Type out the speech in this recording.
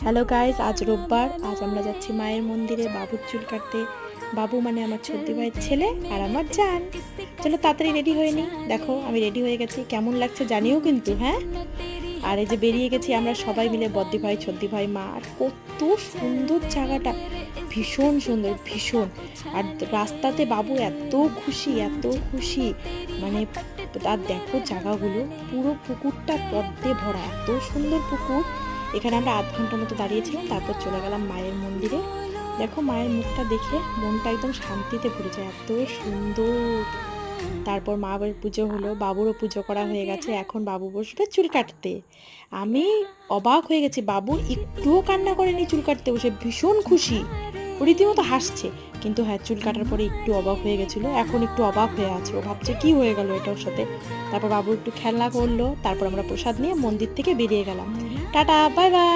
Hello guys, আজ রোববার। আজ আমরা যাচ্ছি মায়ের মন্দিরে বাবুর চুল কাটতে। বাবু মানে আমার ছদ্দি ভাইয়ের ছেলে আর আমার জান। চলো তাড়াতাড়ি রেডি হয়ে নিই। দেখো আমি রেডি হয়ে গেছি, কেমন লাগছে জানিও কিন্তু। হ্যাঁ, আর এই যে বেরিয়ে গেছি আমরা সবাই মিলে, বদ্দি ভাই, ছদ্দি ভাই, মা। আর কত সুন্দর জায়গাটা, ভীষণ সুন্দর, ভীষণ। আর রাস্তাতে বাবু এত খুশি, এত খুশি, মানে আর দেখো জায়গাগুলো, পুরো পুকুরটা পদ্মে ভরা, এত সুন্দর পুকুর। এখানে আমরা আধ ঘন্টার মতো দাঁড়িয়েছিলাম, তারপর চলে গেলাম মায়ের মন্দিরে। দেখো মায়ের মুখটা দেখে মনটা একদম শান্তিতে ভরে যায়, এত সুন্দর। তারপর মা বাবার পুজো হলো, বাবুরও পুজো করা হয়ে গেছে। এখন বাবু বসবে চুল কাটতে। আমি অবাক হয়ে গেছি, বাবু একটুও কান্না করেনি চুল কাটতে বসে, ভীষণ খুশি, ও রীতিমতো হাসছে। কিন্তু হ্যাঁ, চুল কাটার পরে একটু অবাক হয়ে গেছিলো, এখন একটু অবাক হয়ে আছে, ও ভাবছে কি হয়ে গেল এটার সাথে। তারপর বাবু একটু খেলনা করলো, তারপর আমরা প্রসাদ নিয়ে মন্দির থেকে বেরিয়ে গেলাম। Tata, bye bye.